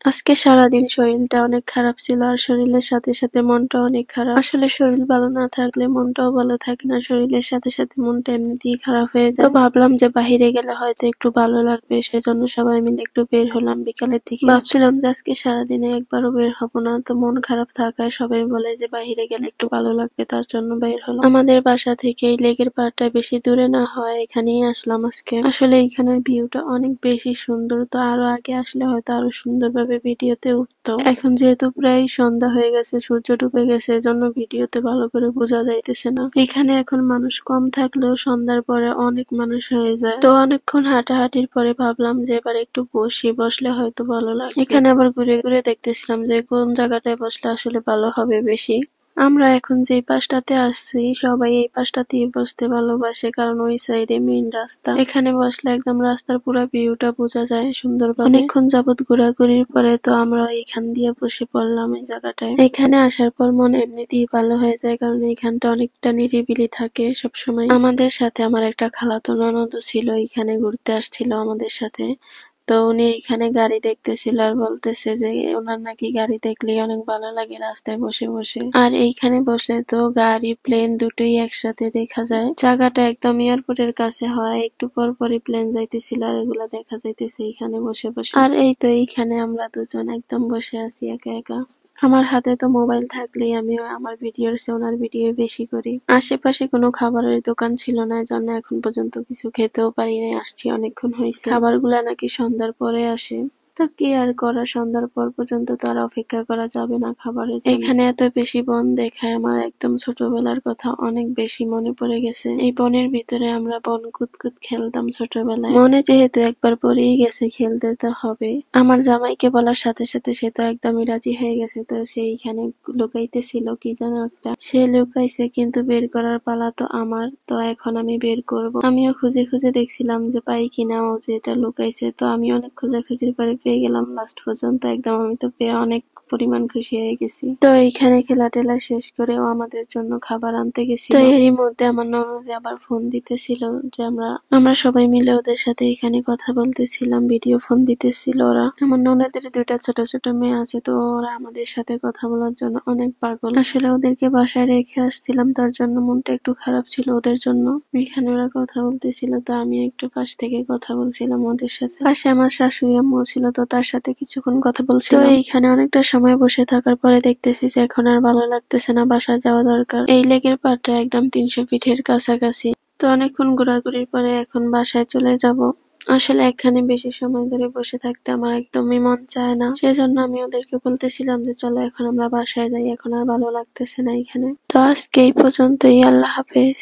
আজকে সারাদিন শরীরটা অনেক খারাপ ছিল আর শরীরের সাথে সাথে মনটা অনেক খারাপ। আসলে শরীর ভালো না থাকলে মনটাও ভালো থাকে না, শরীরের সাথে সাথে মনটা এমনিতেই খারাপ হয়ে যায়। তো ভাবলাম যে বাহিরে গেলে হয়তো একটু ভালো লাগবে, সেজন্য সবাই মিলে একটু বের হলাম বিকালের দিকে। ভাবছিলাম যে আজকে সারাদিনে একবারও বের হবো না, তো মন খারাপ থাকায় সবাই বলে যে বাহিরে গেলে একটু ভালো লাগবে, তার জন্য বের হলাম। আমাদের বাসা থেকে এই লেকের পাড়টা বেশি দূরে না হয় এখানেই আসলাম আজকে। আসলে এখানের ভিউটা অনেক বেশি সুন্দর, তো আরো আগে আসলে হয়তো আরো সুন্দরভাবে ভিডিওতে উঠতো। এখন যেহেতু প্রায় সন্ধ্যা হয়ে গেছে, সূর্য ডুবে গেছে, এজন্য ভিডিওতে ভালো করে বোঝা যাইতেছে না। এখানে এখন মানুষ কম থাকলেও সন্ধ্যার পরে অনেক মানুষ হয়ে যায়। তো অনেকক্ষণ হাঁটাহাঁটির পরে ভাবলাম যে এবার একটু বসি, বসলে হয়তো ভালো লাগবে। এখানে আবার ঘুরে ঘুরে দেখতেছিলাম যে কোন জায়গাটায় বসলে আসলে ভালো হবে বেশি। আমরা এখন যে পাশটাতে আসছি সবাই এই পাশটাতেই বসতে ভালোবাসে, কারণ ওই সাইডে মেইন রাস্তা। এখানে বসলে একদম রাস্তার পুরো ভিউটা বোঝা যায় সুন্দরভাবে। অনেকক্ষণ যাবত ঘোরাঘুরির পরে তো আমরা এখান দিয়ে বসে পড়লাম এই জায়গাটায়। এখানে আসার পর মন এমনিতেই ভালো হয়ে যায়, কারণ এইখানটা অনেকটা নিরিবিলি থাকে সবসময়। আমাদের সাথে আমার একটা খালাতো ননদও ছিল, এখানে ঘুরতে আসছিল আমাদের সাথে। তো উনি এখানে গাড়ি দেখতেছিল আর বলতেছে যে ওনার নাকি গাড়ি দেখলেই অনেক ভালো লাগে রাস্তায় বসে বসে। আর এইখানে বসলে তো গাড়ি প্লেন দুটোই একসাথে দেখা যায়। জায়গাটা একদম এয়ারপোর্টের কাছে হয়, একটু পর পরই প্লেন যাইতেছিল আর এগুলা দেখা যাইতেছে এখানে বসে বসে। আর এই তো এইখানে আমরা দুজন একদম বসে আছি একা একা। আমার হাতে তো মোবাইল থাকলেই আমি আমার ভিডিওর চেয়ে ওনার ভিডিও বেশি করি। আশেপাশে কোনো খাবারের দোকান ছিল না, জন্য এখন পর্যন্ত কিছু খেতেও পারি নাই, আসছি অনেকক্ষণ হয়েছে। খাবারগুলা নাকি সন্ধ্যার পরে আসে। তো কি আর করা, সন্ধ্যার পর পর্যন্ত তো আর অপেক্ষা করা যাবে না খাবারের জন্য। এখানে এত বেশি বন দেখায় আমার একদম ছোটবেলার কথা অনেক বেশি মনে পড়ে গেছে। এই বনের ভিতরে আমরা বন কুতকুত খেলতাম ছোটবেলায়। মনে যেহেতু একবার পড়েই গেছে, খেলতে তো হবে। আমার জামাইকে বলার সাথে সাথে সে তো একদমই রাজি হয়ে গেছে, তো সেইখানে লুকাইতেছিল কি যেন একটা। সে লুকাইছে, কিন্তু বের করার পালা তো আমার। তো এখন আমি বের করব। আমিও খুঁজে খুঁজে দেখছিলাম যে পাই কিনা ও যে এটা লুকাইছে। তো আমি অনেক খোঁজাখুঁজির পরে পেয়ে গেলাম লাস্ট পর্যন্ত একদম। আমি তো পেয়ে অনেক পরিমাণ খুশি হয়ে গেছি। তো এইখানে খেলা টেলা শেষ করে ও আমাদের জন্য খাবার আনতে গেছিল। তো এরই মধ্যে আমার ননদ আবার ফোন দিতেছিল যে আমরা সবাই মিলে ওদের সাথে এখানে কথা বলতেছিলাম, ভিডিও ফোন দিতেছিল ওরা। আমার ননদের দুইটা ছোট ছোট মেয়ে আছে, তো ওরা আমাদের সাথে কথা বলার জন্য অনেক পাগল। আসলে ওদেরকে বাসায় রেখে আসছিলাম, তার জন্য মনটা একটু খারাপ ছিল ওদের জন্য। এখানে ওরা কথা বলতেছিল, তো আমি একটু পাশ থেকে কথা বলছিলাম ওদের সাথে। পাশে আমার শাশুড়ি আম্মু ছিল, তো তার সাথে কিছুক্ষণ কথা বলছিল। তো এইখানে অনেকটা সময় বসে থাকার পরে দেখতেছি যে এখন আর ভালো লাগতেছে না, বাসায় যাওয়া দরকার। এই লেকের পাড়টা একদম 300 ফিটের কাছাকাছি। তো অনেকক্ষণ ঘোরাঘুরির পরে এখন বাসায় চলে যাব। আসলে এখানে বেশি সময় ধরে বসে থাকতে আমার একদমই মন চায় না, সেজন্য আমি ওদেরকে বলতেছিলাম যে চলো এখন আমরা বাসায় যাই, এখন আর ভালো লাগতেছে না এখানে। তো আজকে এই পর্যন্তই, আল্লাহ হাফেজ।